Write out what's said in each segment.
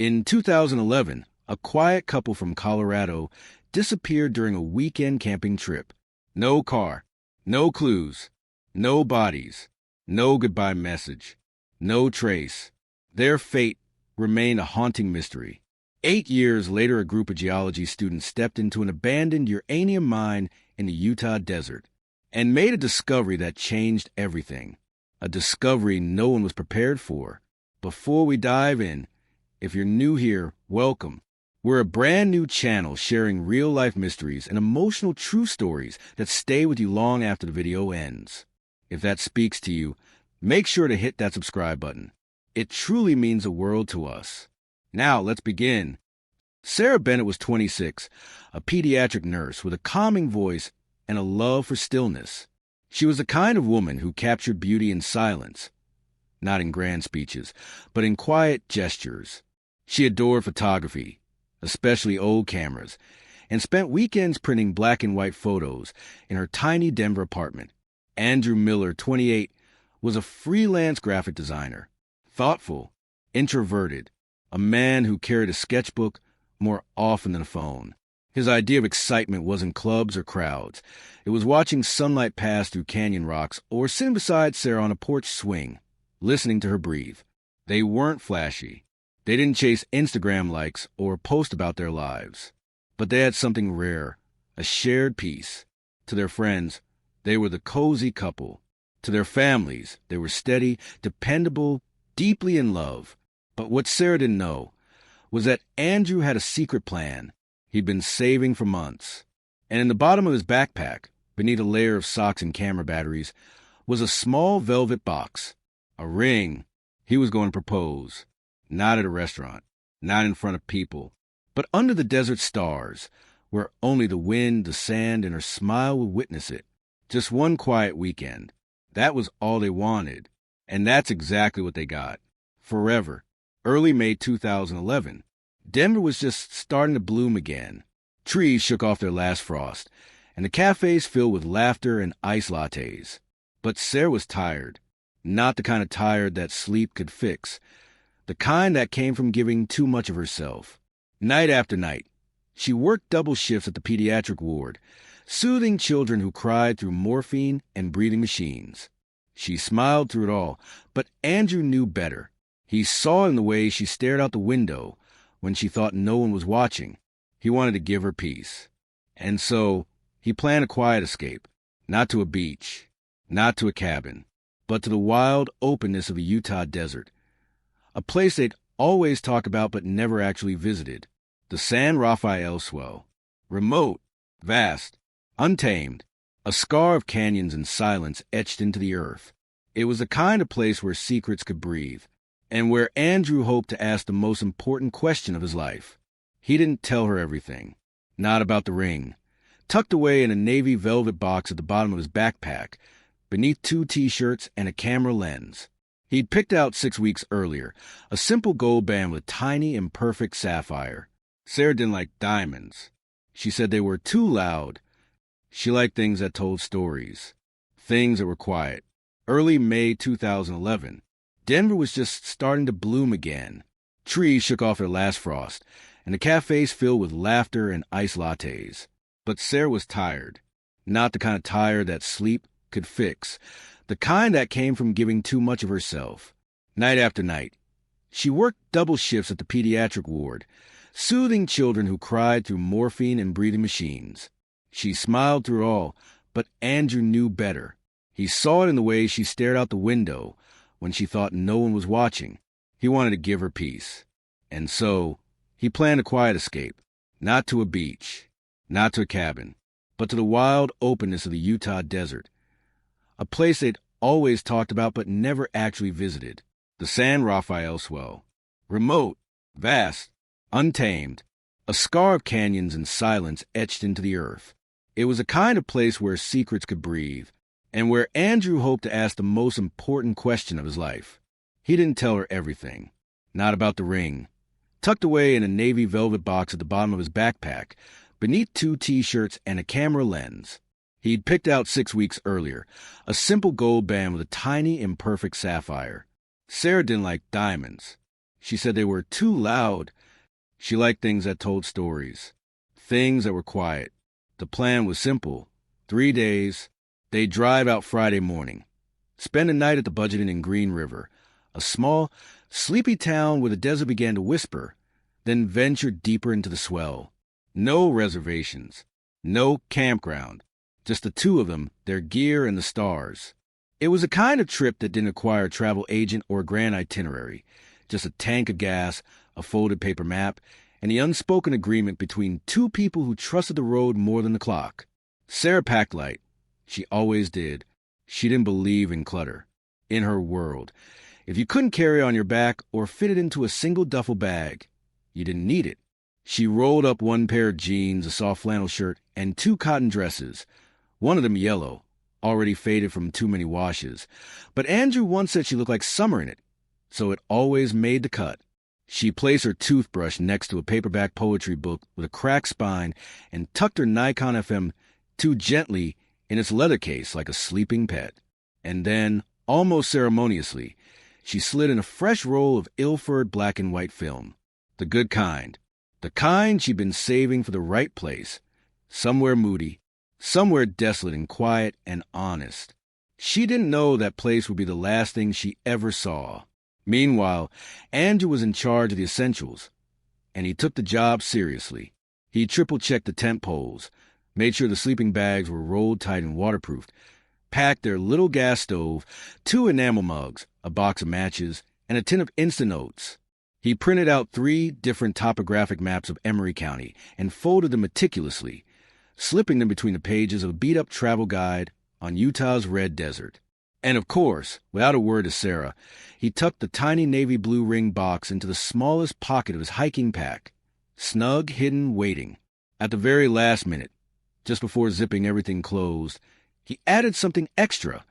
In 2011, a quiet couple from Colorado disappeared during a weekend camping trip. No car, no clues, no bodies, no goodbye message, no trace. Their fate remained a haunting mystery. 8 years later, a group of geology students stepped into an abandoned uranium mine in the Utah desert and made a discovery that changed everything. A discovery no one was prepared for. Before we dive in, if you're new here, welcome. We're a brand new channel sharing real-life mysteries and emotional true stories that stay with you long after the video ends. If that speaks to you, make sure to hit that subscribe button. It truly means the world to us. Now, let's begin. Sarah Bennett was 26, a pediatric nurse with a calming voice and a love for stillness. She was the kind of woman who captured beauty in silence, not in grand speeches, but in quiet gestures. She adored photography, especially old cameras, and spent weekends printing black and white photos in her tiny Denver apartment. Andrew Miller, 28, was a freelance graphic designer, thoughtful, introverted, a man who carried a sketchbook more often than a phone. His idea of excitement wasn't clubs or crowds. It was watching sunlight pass through canyon rocks or sitting beside Sarah on a porch swing, listening to her breathe. They weren't flashy. They didn't chase Instagram likes or post about their lives. But they had something rare, a shared peace. To their friends, they were the cozy couple. To their families, they were steady, dependable, deeply in love. But what Sarah didn't know was that Andrew had a secret plan he'd been saving for months. And in the bottom of his backpack, beneath a layer of socks and camera batteries, was a small velvet box, a ring. He was going to propose. Not at a restaurant, not in front of people, but under the desert stars, where only the wind, the sand, and her smile would witness it. Just one quiet weekend. That was all they wanted. And that's exactly what they got. Forever. Early May 2011. Denver was just starting to bloom again. Trees shook off their last frost, and the cafes filled with laughter and ice lattes. But Sarah was tired. Not the kind of tired that sleep could fix. The kind that came from giving too much of herself. Night after night, she worked double shifts at the pediatric ward, soothing children who cried through morphine and breathing machines. She smiled through it all, but Andrew knew better. He saw in the way she stared out the window when she thought no one was watching. He wanted to give her peace. And so, he planned a quiet escape. Not to a beach, not to a cabin, but to the wild openness of a Utah desert. A place they'd always talked about but never actually visited. The San Rafael Swell. Remote, vast, untamed. A scar of canyons and silence etched into the earth. It was the kind of place where secrets could breathe, and where Andrew hoped to ask the most important question of his life. He didn't tell her everything. Not about the ring. Tucked away in a navy velvet box at the bottom of his backpack, beneath 2 T-shirts and a camera lens. He'd picked out 6 weeks earlier, a simple gold band with a tiny, imperfect sapphire. Sarah didn't like diamonds. She said they were too loud. She liked things that told stories. Things that were quiet. Early May 2011. Denver was just starting to bloom again. Trees shook off their last frost, and the cafes filled with laughter and ice lattes. But Sarah was tired. Not the kind of tired that sleep could fix. The kind that came from giving too much of herself. Night after night, she worked double shifts at the pediatric ward, soothing children who cried through morphine and breathing machines. She smiled through it all, but Andrew knew better. He saw it in the way she stared out the window when she thought no one was watching. He wanted to give her peace. And so, he planned a quiet escape. Not to a beach, not to a cabin, but to the wild openness of the Utah desert. A place they'd always talked about but never actually visited. The San Rafael Swell. Remote, vast, untamed. A scar of canyons and silence etched into the earth. It was a kind of place where secrets could breathe, and where Andrew hoped to ask the most important question of his life. He didn't tell her everything. Not about the ring. Tucked away in a navy velvet box at the bottom of his backpack, beneath 2 T-shirts and a camera lens. He'd picked out 6 weeks earlier, a simple gold band with a tiny, imperfect sapphire. Sarah didn't like diamonds. She said they were too loud. She liked things that told stories, things that were quiet. The plan was simple. 3 days. They'd drive out Friday morning, spend a night at the Budget Inn in Green River, a small, sleepy town where the desert began to whisper, then venture deeper into the swell. No reservations, no campground, just the two of them, their gear, and the stars. It was a kind of trip that didn't require a travel agent or a grand itinerary, just a tank of gas, a folded paper map, and the unspoken agreement between two people who trusted the road more than the clock. Sarah packed light. She always did. She didn't believe in clutter. In her world, if you couldn't carry it on your back or fit it into a single duffel bag, you didn't need it. She rolled up one pair of jeans, a soft flannel shirt, and 2 cotton dresses, one of them yellow, already faded from too many washes. But Andrew once said she looked like summer in it, so it always made the cut. She placed her toothbrush next to a paperback poetry book with a cracked spine and tucked her Nikon FM too gently in its leather case like a sleeping pet. And then, almost ceremoniously, she slid in a fresh roll of ill-furred black and white film. The good kind. The kind she'd been saving for the right place. Somewhere moody, somewhere desolate and quiet and honest. She didn't know that place would be the last thing she ever saw. Meanwhile, Andrew was in charge of the essentials, and he took the job seriously. He triple-checked the tent poles, made sure the sleeping bags were rolled tight and waterproofed, packed their little gas stove, 2 enamel mugs, a box of matches, and a tin of instant oats. He printed out 3 different topographic maps of Emery County and folded them meticulously, slipping them between the pages of a beat-up travel guide on Utah's Red Desert. And of course, without a word to Sarah, he tucked the tiny navy blue ring box into the smallest pocket of his hiking pack, snug, hidden, waiting. At the very last minute, just before zipping everything closed, he added something extra,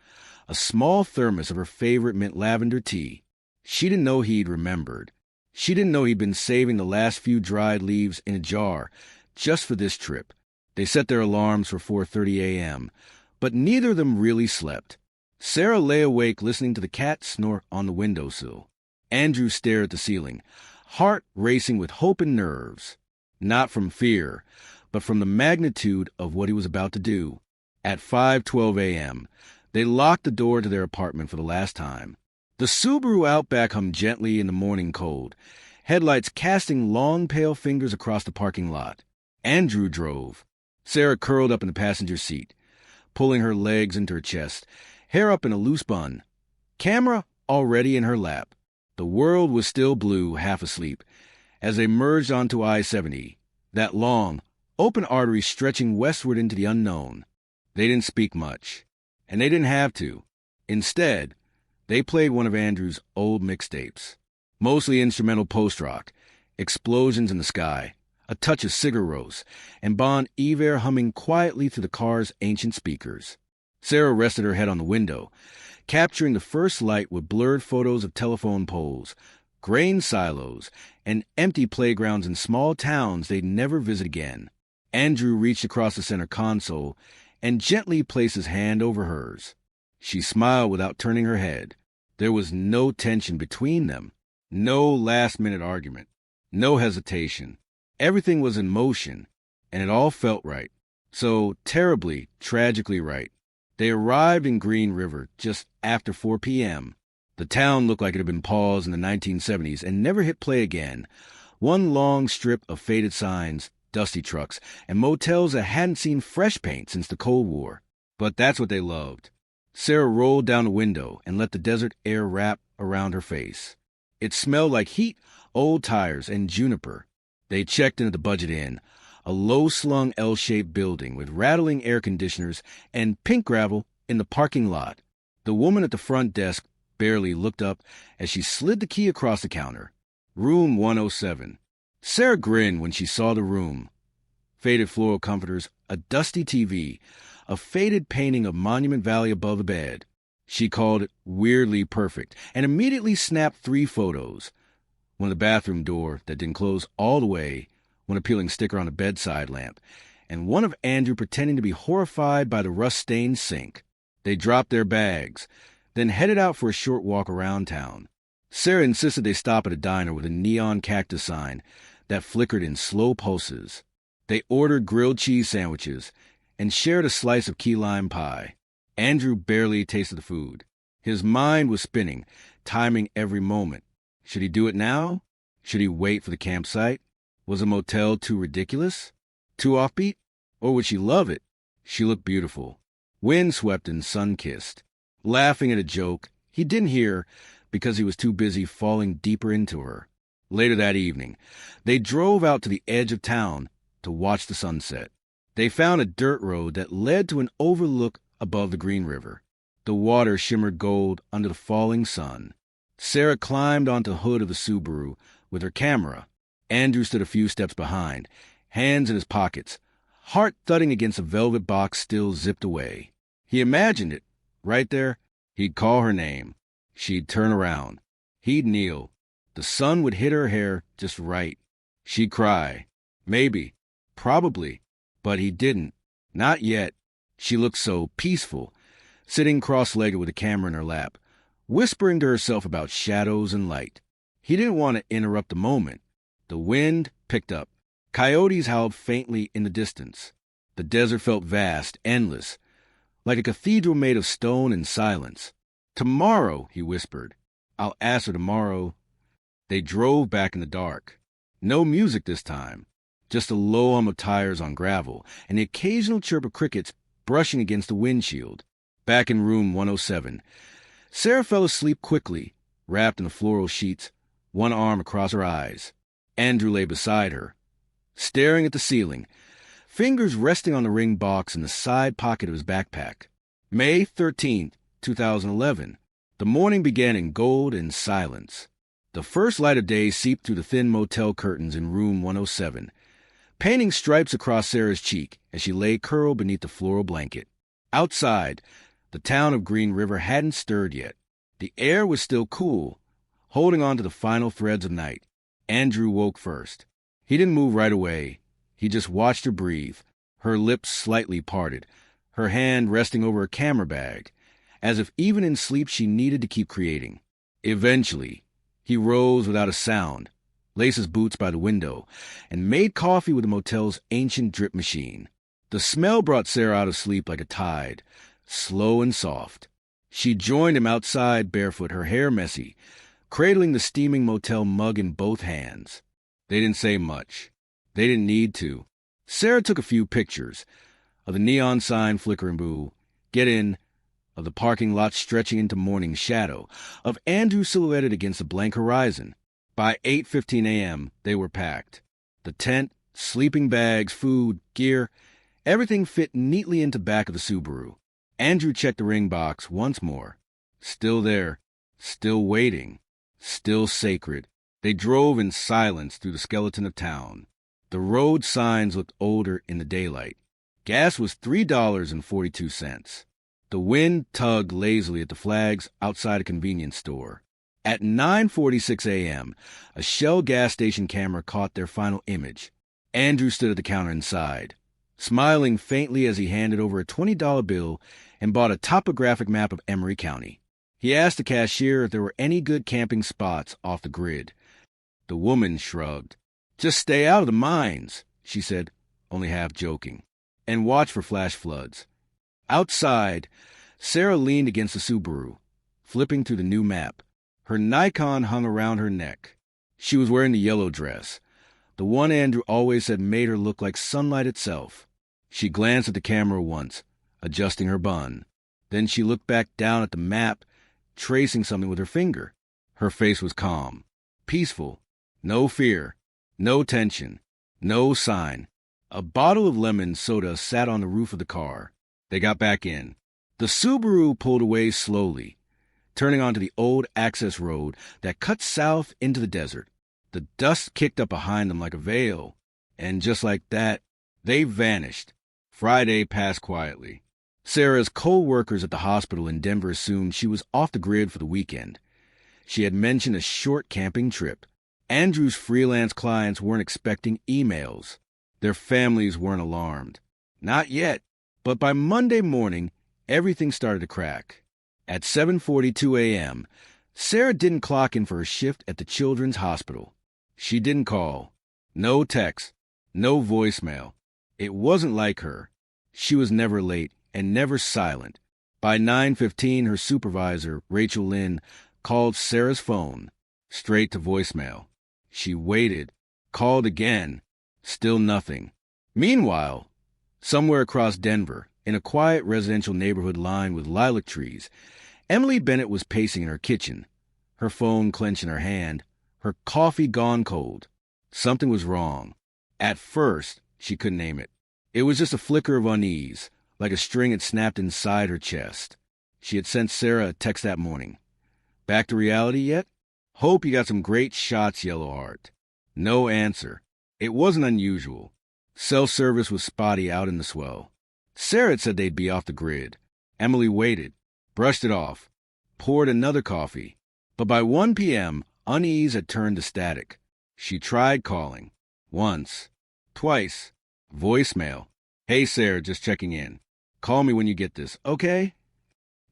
a small thermos of her favorite mint lavender tea. She didn't know he'd remembered. She didn't know he'd been saving the last few dried leaves in a jar just for this trip. They set their alarms for 4:30 a.m., but neither of them really slept. Sarah lay awake listening to the cat snort on the windowsill. Andrew stared at the ceiling, heart racing with hope and nerves. Not from fear, but from the magnitude of what he was about to do. At 5:12 a.m., they locked the door to their apartment for the last time. The Subaru Outback hummed gently in the morning cold, headlights casting long pale fingers across the parking lot. Andrew drove. Sarah curled up in the passenger seat, pulling her legs into her chest, hair up in a loose bun. Camera already in her lap. The world was still blue, half asleep, as they merged onto I-70, that long, open artery stretching westward into the unknown. They didn't speak much, and they didn't have to. Instead, they played one of Andrew's old mixtapes, mostly instrumental post-rock, explosions in the sky, a touch of Sigur Rós, and Bon Iver humming quietly through the car's ancient speakers. Sarah rested her head on the window, capturing the first light with blurred photos of telephone poles, grain silos, and empty playgrounds in small towns they'd never visit again. Andrew reached across the center console and gently placed his hand over hers. She smiled without turning her head. There was no tension between them, no last-minute argument, no hesitation. Everything was in motion, and it all felt right. So terribly, tragically right. They arrived in Green River just after 4 p.m. The town looked like it had been paused in the 1970s and never hit play again. One long strip of faded signs, dusty trucks, and motels that hadn't seen fresh paint since the Cold War. But that's what they loved. Sarah rolled down the window and let the desert air wrap around her face. It smelled like heat, old tires, and juniper. They checked into the Budget Inn, a low-slung L-shaped building with rattling air conditioners and pink gravel in the parking lot. The woman at the front desk barely looked up as she slid the key across the counter. Room 107. Sarah grinned when she saw the room. Faded floral comforters, a dusty TV, a faded painting of Monument Valley above the bed. She called it weirdly perfect and immediately snapped 3 photos. One of the bathroom door that didn't close all the way, one appealing sticker on a bedside lamp, and one of Andrew pretending to be horrified by the rust-stained sink. They dropped their bags, then headed out for a short walk around town. Sarah insisted they stop at a diner with a neon cactus sign that flickered in slow pulses. They ordered grilled cheese sandwiches and shared a slice of key lime pie. Andrew barely tasted the food. His mind was spinning, timing every moment. Should he do it now? Should he wait for the campsite? Was a motel too ridiculous? Too offbeat? Or would she love it? She looked beautiful, wind-swept and sun-kissed. Laughing at a joke he didn't hear because he was too busy falling deeper into her. Later that evening, they drove out to the edge of town to watch the sunset. They found a dirt road that led to an overlook above the Green River. The water shimmered gold under the falling sun. Sarah climbed onto the hood of the Subaru with her camera. Andrew stood a few steps behind, hands in his pockets, heart thudding against a velvet box still zipped away. He imagined it. Right there, he'd call her name. She'd turn around. He'd kneel. The sun would hit her hair just right. She'd cry. Maybe. Probably. But he didn't. Not yet. She looked so peaceful, sitting cross-legged with a camera in her lap, whispering to herself about shadows and light. He didn't want to interrupt the moment. The wind picked up. Coyotes howled faintly in the distance. The desert felt vast, endless, like a cathedral made of stone and silence. "Tomorrow," he whispered. "I'll ask her tomorrow." They drove back in the dark. No music this time, just a low hum of tires on gravel and the occasional chirp of crickets brushing against the windshield. Back in room 107, Sarah fell asleep quickly, wrapped in the floral sheets, one arm across her eyes. Andrew lay beside her, staring at the ceiling, fingers resting on the ring box in the side pocket of his backpack. May 13th, 2011. The morning began in gold and silence. The first light of day seeped through the thin motel curtains in room 107, painting stripes across Sarah's cheek as she lay curled beneath the floral blanket. Outside, the town of Green River hadn't stirred yet. The air was still cool, holding on to the final threads of night. Andrew woke first. He didn't move right away. He just watched her breathe, her lips slightly parted, her hand resting over her camera bag, as if even in sleep she needed to keep creating. Eventually, he rose without a sound, laced his boots by the window, and made coffee with the motel's ancient drip machine. The smell brought Sarah out of sleep like a tide, slow and soft. She joined him outside barefoot, her hair messy, cradling the steaming motel mug in both hands. They didn't say much. They didn't need to. Sarah took a few pictures of the neon sign flickering blue, get in, of the parking lot stretching into morning shadow, of Andrew silhouetted against the blank horizon. By 8:15 a.m., they were packed. The tent, sleeping bags, food, gear, everything fit neatly into back of the Subaru. Andrew checked the ring box once more. Still there, still waiting, still sacred. They drove in silence through the skeleton of town. The road signs looked older in the daylight. Gas was $3.42. The wind tugged lazily at the flags outside a convenience store. At 9:46 a.m., a Shell gas station camera caught their final image. Andrew stood at the counter inside, smiling faintly as he handed over a $20 bill and bought a topographic map of Emery County. He asked the cashier if there were any good camping spots off the grid. The woman shrugged. "Just stay out of the mines," she said, only half joking, "and watch for flash floods." Outside, Sarah leaned against the Subaru, flipping through the new map. Her Nikon hung around her neck. She was wearing the yellow dress, the one Andrew always said made her look like sunlight itself. She glanced at the camera once, adjusting her bun. Then she looked back down at the map, tracing something with her finger. Her face was calm, peaceful, no fear, no tension, no sign. A bottle of lemon soda sat on the roof of the car. They got back in. The Subaru pulled away slowly, turning onto the old access road that cut south into the desert. The dust kicked up behind them like a veil, and just like that, they vanished. Friday passed quietly. Sarah's co-workers at the hospital in Denver assumed she was off the grid for the weekend. She had mentioned a short camping trip. Andrew's freelance clients weren't expecting emails. Their families weren't alarmed. Not yet. But by Monday morning, everything started to crack. At 7:42 a.m., Sarah didn't clock in for her shift at the children's hospital. She didn't call. No text. No voicemail. It wasn't like her. She was never late and never silent. By 9:15, her supervisor, Rachel Lynn, called Sarah's phone, straight to voicemail. She waited, called again. Still nothing. Meanwhile, somewhere across Denver, in a quiet residential neighborhood lined with lilac trees, Emily Bennett was pacing in her kitchen, her phone clenched in her hand, her coffee gone cold. Something was wrong. At first, she couldn't name it. It was just a flicker of unease, like a string had snapped inside her chest. She had sent Sarah a text that morning. Back to reality yet? Hope you got some great shots, Yellow Heart. No answer. It wasn't unusual. Cell service was spotty out in the swell. Sarah had said they'd be off the grid. Emily waited, brushed it off, poured another coffee. But by 1 p.m., unease had turned to static. She tried calling. Once. Twice. Voicemail. Hey, Sarah, just checking in. Call me when you get this, okay?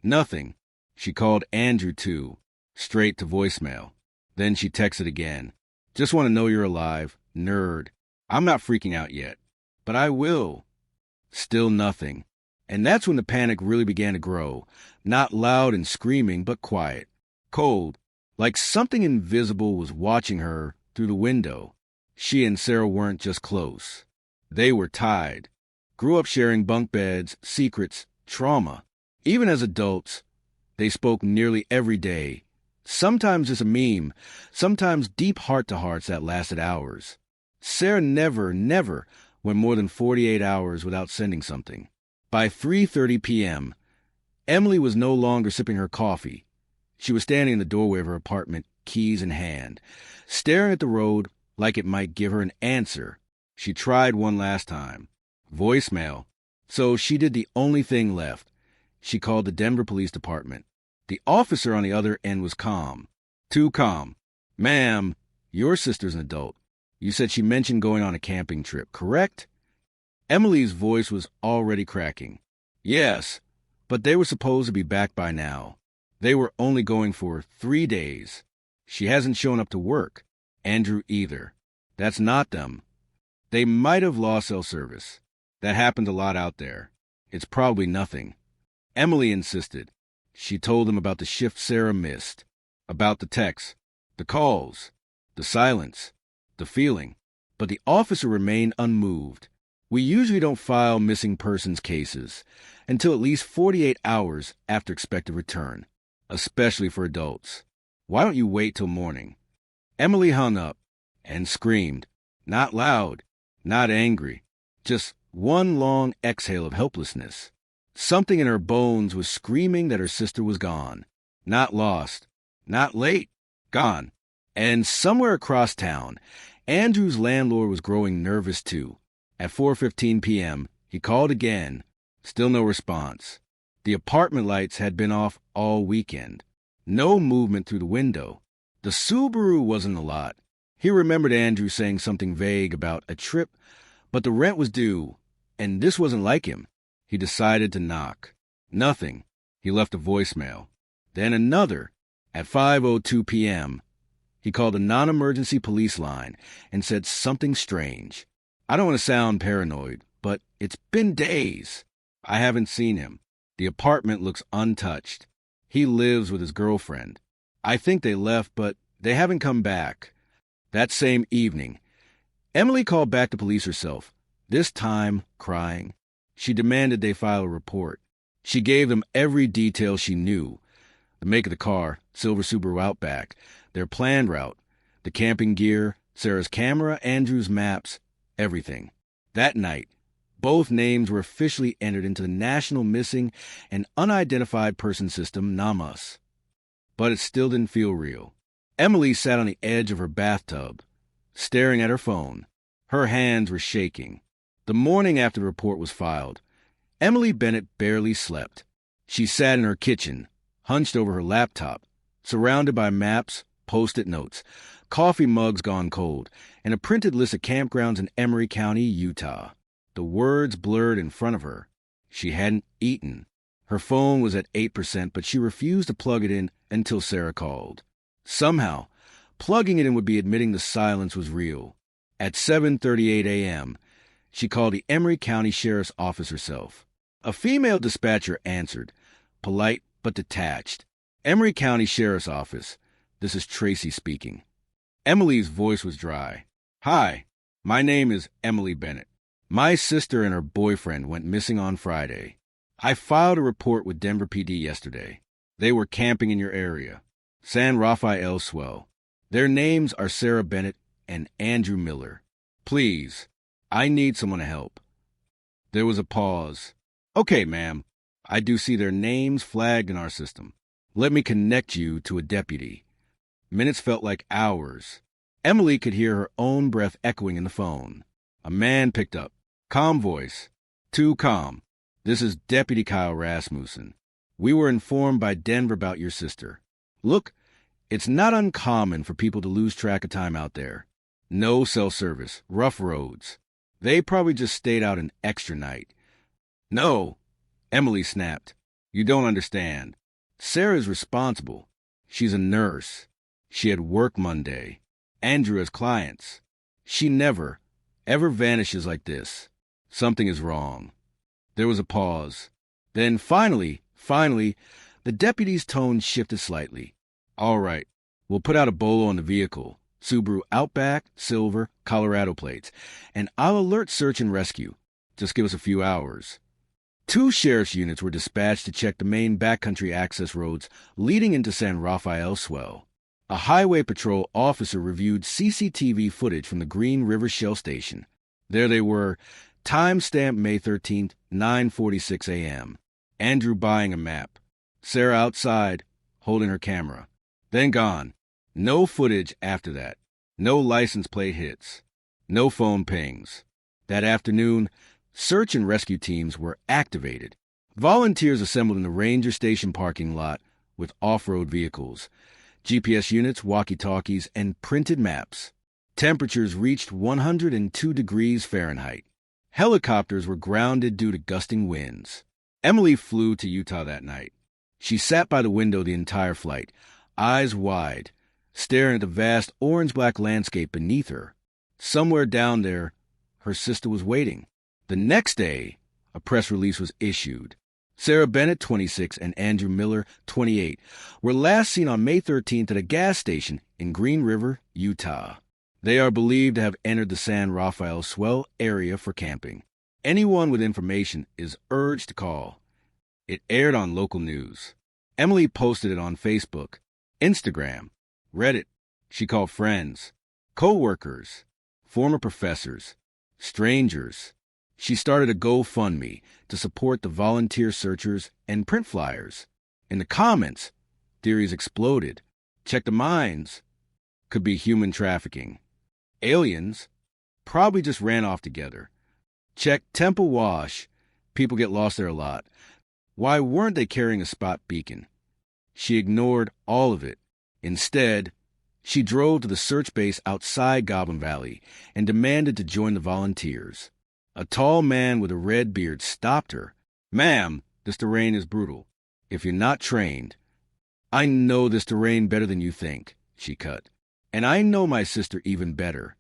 Nothing. She called Andrew, too. Straight to voicemail. Then she texted again. Just want to know you're alive. Nerd. I'm not freaking out yet. But I will. Still nothing. And that's when the panic really began to grow. Not loud and screaming, but quiet. Cold. Like something invisible was watching her through the window. She and Sarah weren't just close. They were tied. Grew up sharing bunk beds, secrets, trauma. Even as adults, they spoke nearly every day. Sometimes just a meme, sometimes deep heart-to-hearts that lasted hours. Sarah never went more than 48 hours without sending something. By 3:30 p.m., Emily was no longer sipping her coffee. She was standing in the doorway of her apartment, keys in hand, staring at the road like it might give her an answer. She tried one last time. Voicemail. So she did the only thing left. She called the Denver Police Department. The officer on the other end was calm. Too calm. Ma'am, your sister's an adult. You said she mentioned going on a camping trip, correct? Emily's voice was already cracking. Yes, but they were supposed to be back by now. They were only going for 3 days. She hasn't shown up to work. Andrew either. That's not them. They might have lost cell service. That happened a lot out there. It's probably nothing. Emily insisted. She told them about the shift Sarah missed, about the texts, the calls, the silence, the feeling. But the officer remained unmoved. We usually don't file missing persons cases until at least 48 hours after expected return, especially for adults. Why don't you wait till morning? Emily hung up and screamed, not loud, not angry, just one long exhale of helplessness. Something in her bones was screaming that her sister was gone. Not lost. Not late. Gone. And somewhere across town, Andrew's landlord was growing nervous too. At 4:15 p.m., he called again. Still no response. The apartment lights had been off all weekend. No movement through the window. The Subaru wasn't a lot. He remembered Andrew saying something vague about a trip, but the rent was due, and this wasn't like him. He decided to knock. Nothing. He left a voicemail. Then another. At 5:02 p.m., he called a non-emergency police line and said something strange. I don't want to sound paranoid, but it's been days. I haven't seen him. The apartment looks untouched. He lives with his girlfriend. I think they left, but they haven't come back. That same evening, Emily called back the police herself, this time crying. She demanded they file a report. She gave them every detail she knew. The make of the car, silver Subaru Outback, their planned route, the camping gear, Sarah's camera, Andrew's maps, everything. That night, both names were officially entered into the National Missing and Unidentified Person System, NAMUS. But it still didn't feel real. Emily sat on the edge of her bathtub, staring at her phone. Her hands were shaking. The morning after the report was filed, Emily Bennett barely slept. She sat in her kitchen, hunched over her laptop, surrounded by maps, post-it notes, coffee mugs gone cold, and a printed list of campgrounds in Emery County, Utah. The words blurred in front of her. She hadn't eaten. Her phone was at 8%, but she refused to plug it in until Sarah called. Somehow, plugging it in would be admitting the silence was real. At 7:38 a.m., she called the Emery County Sheriff's Office herself. A female dispatcher answered, polite but detached. Emery County Sheriff's Office. This is Tracy speaking. Emily's voice was dry. Hi, my name is Emily Bennett. My sister and her boyfriend went missing on Friday. I filed a report with Denver PD yesterday. They were camping in your area, San Rafael Swell. Their names are Sarah Bennett and Andrew Miller. Please, I need someone to help. There was a pause. Okay, ma'am. I do see their names flagged in our system. Let me connect you to a deputy. Minutes felt like hours. Emily could hear her own breath echoing in the phone. A man picked up. Calm voice. Too calm. This is Deputy Kyle Rasmussen. We were informed by Denver about your sister. Look, it's not uncommon for people to lose track of time out there. No cell service, rough roads. They probably just stayed out an extra night. No, Emily snapped. You don't understand. Sarah's responsible. She's a nurse. She had work Monday. Andrew has clients. She never, ever vanishes like this. Something is wrong. There was a pause. Then finally, the deputy's tone shifted slightly. All right, we'll put out a bolo on the vehicle. Subaru Outback, silver, Colorado plates. And I'll alert search and rescue. Just give us a few hours. 2 sheriff's units were dispatched to check the main backcountry access roads leading into San Rafael Swell. A highway patrol officer reviewed CCTV footage from the Green River Shell Station. There they were, timestamp May 13th, 9:46 a.m. Andrew buying a map. Sarah outside, holding her camera. Then gone. No footage after that. No license plate hits. No phone pings. That afternoon, search and rescue teams were activated. Volunteers assembled in the ranger station parking lot with off-road vehicles, GPS units, walkie-talkies, and printed maps. Temperatures reached 102 degrees Fahrenheit. Helicopters were grounded due to gusting winds. Emily flew to Utah that night. She sat by the window the entire flight, eyes wide, staring at the vast orange-black landscape beneath her. Somewhere down there, her sister was waiting. The next day, a press release was issued. Sarah Bennett, 26, and Andrew Miller, 28, were last seen on May 13th at a gas station in Green River, Utah. They are believed to have entered the San Rafael Swell area for camping. Anyone with information is urged to call. It aired on local news. Emily posted it on Facebook, Instagram, Reddit. She called friends, co-workers, former professors, strangers. She started a GoFundMe to support the volunteer searchers and print flyers. In the comments, theories exploded. Check the mines. Could be human trafficking. Aliens probably just ran off together. Check Temple Wash. People get lost there a lot. Why weren't they carrying a spot beacon? She ignored all of it. Instead, she drove to the search base outside Goblin Valley and demanded to join the volunteers. A tall man with a red beard stopped her. Ma'am, this terrain is brutal. If you're not trained, I know this terrain better than you think, she cut. And I know my sister even better.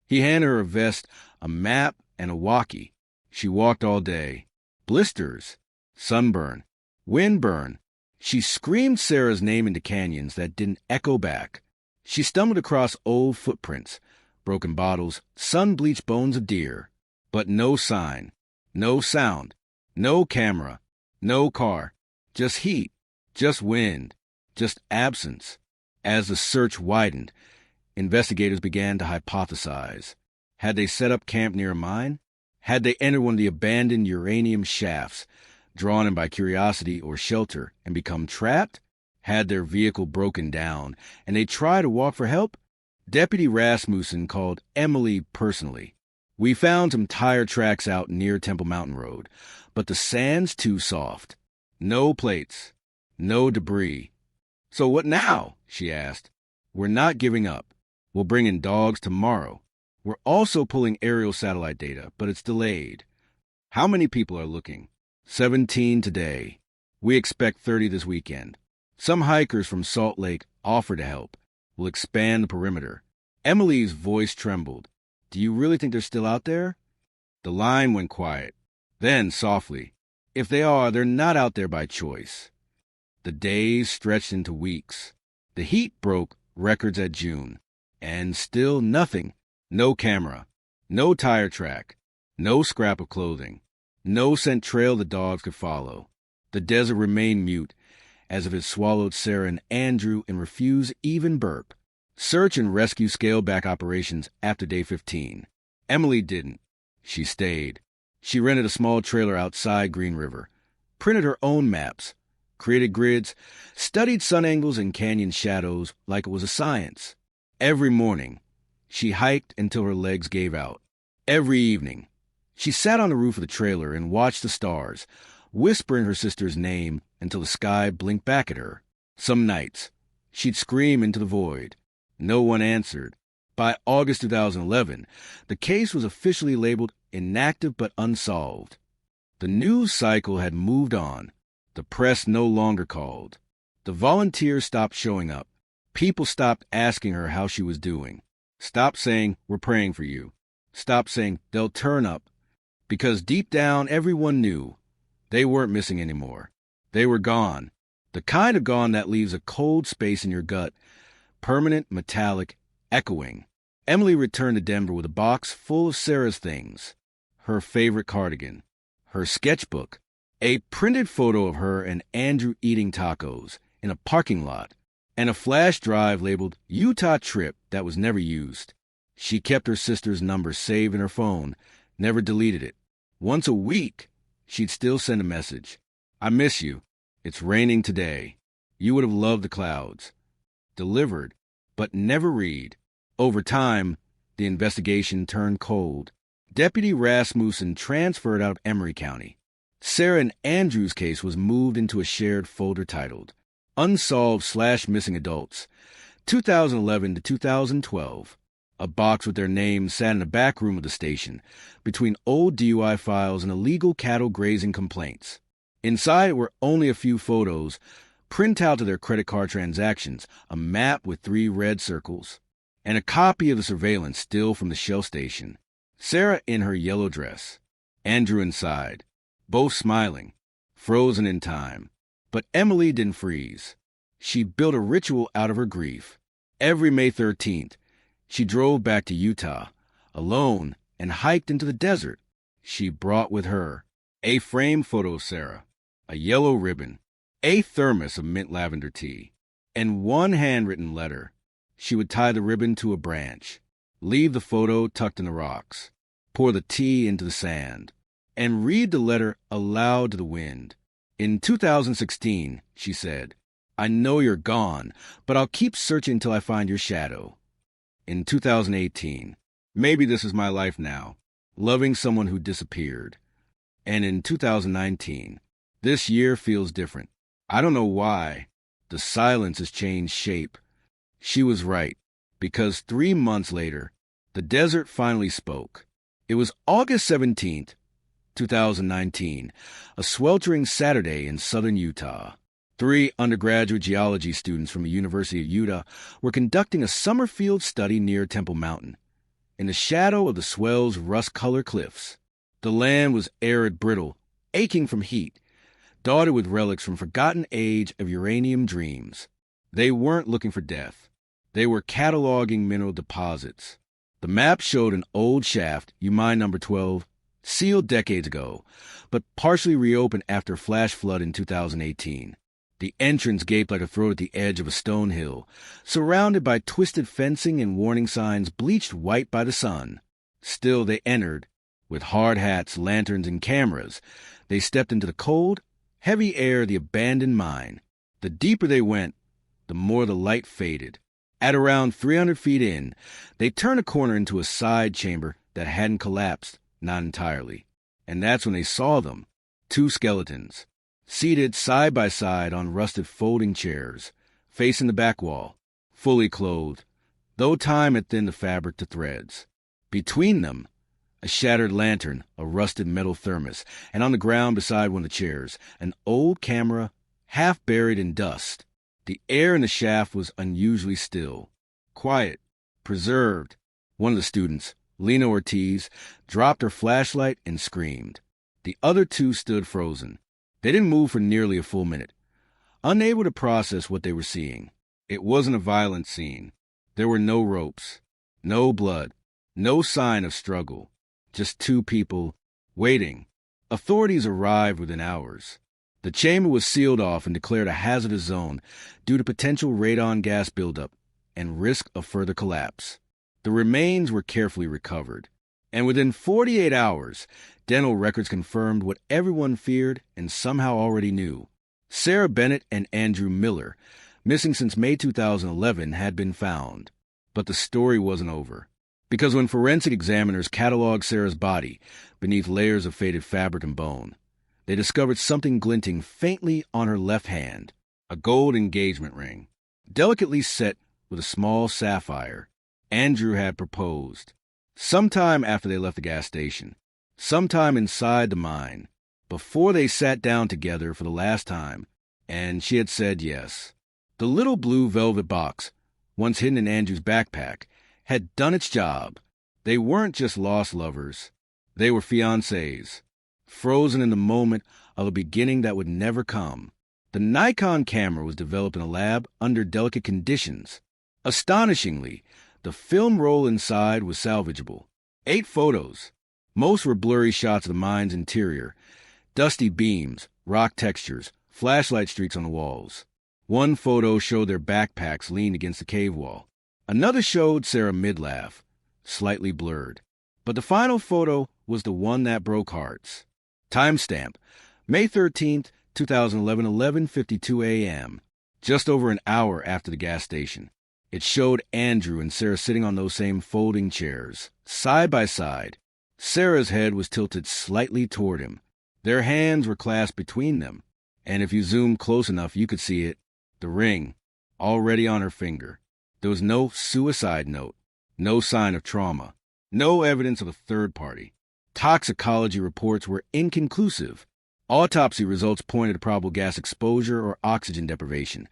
He handed her a vest, a map, and a walkie. She walked all day. Blisters, sunburn, windburn. She screamed Sarah's name into canyons that didn't echo back. She stumbled across old footprints, broken bottles, sun-bleached bones of deer. But no sign, no sound, no camera, no car. Just heat, just wind, just absence. As the search widened, investigators began to hypothesize. Had they set up camp near a mine? Had they entered one of the abandoned uranium shafts, drawn in by curiosity or shelter, and become trapped? Had their vehicle broken down, and they tried to walk for help? Deputy Rasmussen called Emily personally. We found some tire tracks out near Temple Mountain Road, but the sand's too soft. No plates, no debris. So what now? She asked. We're not giving up. We'll bring in dogs tomorrow. We're also pulling aerial satellite data, but it's delayed. How many people are looking? 17 today. We expect 30 this weekend. Some hikers from Salt Lake offer to help. We'll expand the perimeter. Emily's voice trembled. Do you really think they're still out there? The line went quiet. Then, softly, if they are, they're not out there by choice. The days stretched into weeks. The heat broke records at June. And still nothing. No camera. No tire track. No scrap of clothing. No scent trail the dogs could follow. The desert remained mute, as if it swallowed Sarah and Andrew and refused even burp. Search and rescue scaled back operations after day 15. Emily didn't. She stayed. She rented a small trailer outside Green River, printed her own maps, created grids, studied sun angles and canyon shadows like it was a science. Every morning, she hiked until her legs gave out. Every evening, she sat on the roof of the trailer and watched the stars, whispering her sister's name until the sky blinked back at her. Some nights, she'd scream into the void. No one answered. By August 2011, the case was officially labeled inactive but unsolved. The news cycle had moved on. The press no longer called. The volunteers stopped showing up. People stopped asking her how she was doing. Stopped saying, "We're praying for you." Stopped saying, "They'll turn up." Because deep down, everyone knew. They weren't missing anymore. They were gone. The kind of gone that leaves a cold space in your gut, permanent, metallic, echoing. Emily returned to Denver with a box full of Sarah's things. Her favorite cardigan. Her sketchbook. A printed photo of her and Andrew eating tacos in a parking lot. And a flash drive labeled Utah Trip that was never used. She kept her sister's number saved in her phone, never deleted it. Once a week, she'd still send a message. "I miss you. It's raining today. You would have loved the clouds." Delivered, but never read. Over time, the investigation turned cold. Deputy Rasmussen transferred out of Emery County. Sarah and Andrew's case was moved into a shared folder titled Unsolved/Missing Adults, 2011 to 2012. A box with their names sat in the back room of the station, between old DUI files and illegal cattle grazing complaints. Inside were only a few photos, printouts of their credit card transactions, a map with 3 red circles, and a copy of the surveillance still from the Shell station. Sarah in her yellow dress, Andrew inside, both smiling, frozen in time. But Emily didn't freeze. She built a ritual out of her grief. Every May 13th, she drove back to Utah, alone, and hiked into the desert. She brought with her a framed photo of Sarah, a yellow ribbon, a thermos of mint lavender tea, and one handwritten letter. She would tie the ribbon to a branch, leave the photo tucked in the rocks, pour the tea into the sand, and read the letter aloud to the wind. In 2016, she said, "I know you're gone, but I'll keep searching until I find your shadow." In 2018, "Maybe this is my life now, loving someone who disappeared." And in 2019, "This year feels different. I don't know why. The silence has changed shape." She was right, because 3 months later, the desert finally spoke. It was August 17th, 2019, a sweltering Saturday in southern Utah. 3 undergraduate geology students from the University of Utah were conducting a summer field study near Temple Mountain, in the shadow of the swell's rust-colored cliffs. The land was arid, brittle, aching from heat, dotted with relics from forgotten age of uranium dreams. They weren't looking for death. They were cataloging mineral deposits. The map showed an old shaft, Umine number 12, sealed decades ago, but partially reopened after a flash flood in 2018. The entrance gaped like a throat at the edge of a stone hill, surrounded by twisted fencing and warning signs bleached white by the sun. Still they entered. With hard hats, lanterns, and cameras, they stepped into the cold, heavy air of the abandoned mine. The deeper they went, the more the light faded. At around 300 feet in, they turned a corner into a side chamber that hadn't collapsed, not entirely. And that's when they saw them, 2 skeletons, seated side by side on rusted folding chairs, facing the back wall, fully clothed, though time had thinned the fabric to threads. Between them, A shattered lantern, a rusted metal thermos, and on the ground beside one of the chairs, an old camera half buried in dust. The air in the shaft was unusually still, quiet, preserved. One of the students, Lena Ortiz, dropped her flashlight and screamed. The other two stood frozen. They didn't move for nearly a full minute, unable to process what they were seeing. It wasn't a violent scene. There were no ropes, no blood, no sign of struggle. Just two people, waiting. Authorities arrived within hours. The chamber was sealed off and declared a hazardous zone due to potential radon gas buildup and risk of further collapse. The remains were carefully recovered, and within 48 hours, dental records confirmed what everyone feared and somehow already knew. Sarah Bennett and Andrew Miller, missing since May 2011, had been found. But the story wasn't over. Because when forensic examiners cataloged Sarah's body beneath layers of faded fabric and bone, they discovered something glinting faintly on her left hand, a gold engagement ring, delicately set with a small sapphire. Andrew had proposed. Sometime after they left the gas station, sometime inside the mine, before they sat down together for the last time, and she had said yes. The little blue velvet box, once hidden in Andrew's backpack, had done its job. They weren't just lost lovers. They were fiancés, frozen in the moment of a beginning that would never come. The Nikon camera was developed in a lab under delicate conditions. Astonishingly, the film roll inside was salvageable. 8 photos. Most were blurry shots of the mine's interior, dusty beams, rock textures, flashlight streaks on the walls. One photo showed their backpacks leaned against the cave wall. Another showed Sarah mid-laugh, slightly blurred. But the final photo was the one that broke hearts. Timestamp, May 13th, 2011, 11:52 a.m., just over an hour after the gas station. It showed Andrew and Sarah sitting on those same folding chairs, side by side. Sarah's head was tilted slightly toward him. Their hands were clasped between them, and if you zoomed close enough, you could see it, the ring, already on her finger. There was no suicide note, no sign of trauma, no evidence of a third party. Toxicology reports were inconclusive. Autopsy results pointed to probable gas exposure or oxygen deprivation,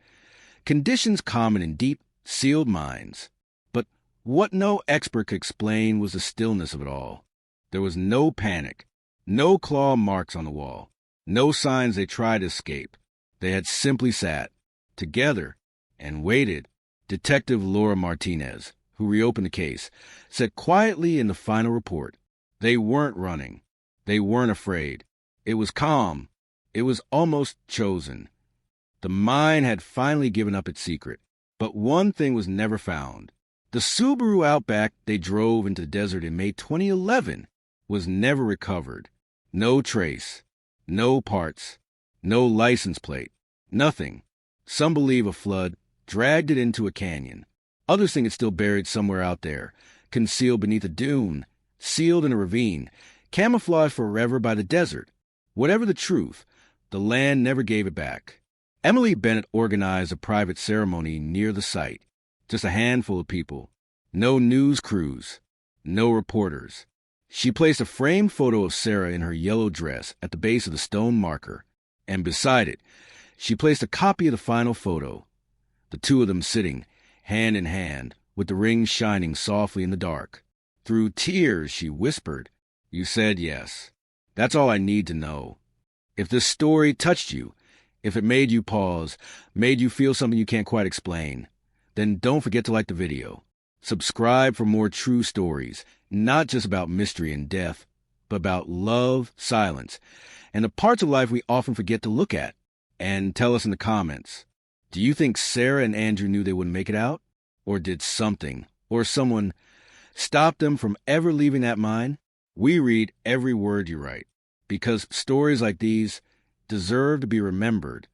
conditions common in deep, sealed mines. But what no expert could explain was the stillness of it all. There was no panic, no claw marks on the wall, no signs they tried to escape. They had simply sat, together, and waited. Detective Laura Martinez, who reopened the case, said quietly in the final report, they weren't running. They weren't afraid. It was calm. It was almost chosen. The mine had finally given up its secret. But one thing was never found. The Subaru Outback they drove into the desert in May 2011 was never recovered. No trace, no parts, no license plate, nothing. Some believe a flood dragged it into a canyon. Others think it's still buried somewhere out there, concealed beneath a dune, sealed in a ravine, camouflaged forever by the desert. Whatever the truth, the land never gave it back. Emily Bennett organized a private ceremony near the site. Just a handful of people. No news crews. No reporters. She placed a framed photo of Sarah in her yellow dress at the base of the stone marker, and beside it, she placed a copy of the final photo. The two of them sitting, hand in hand, with the ring shining softly in the dark. Through tears, she whispered, "You said yes. That's all I need to know. If this story touched you, if it made you pause, made you feel something you can't quite explain, then don't forget to like the video. Subscribe for more true stories, not just about mystery and death, but about love, silence, and the parts of life we often forget to look at. And tell us in the comments, do you think Sarah and Andrew knew they wouldn't make it out? Or did something, or someone, stop them from ever leaving that mine? We read every word you write, because stories like these deserve to be remembered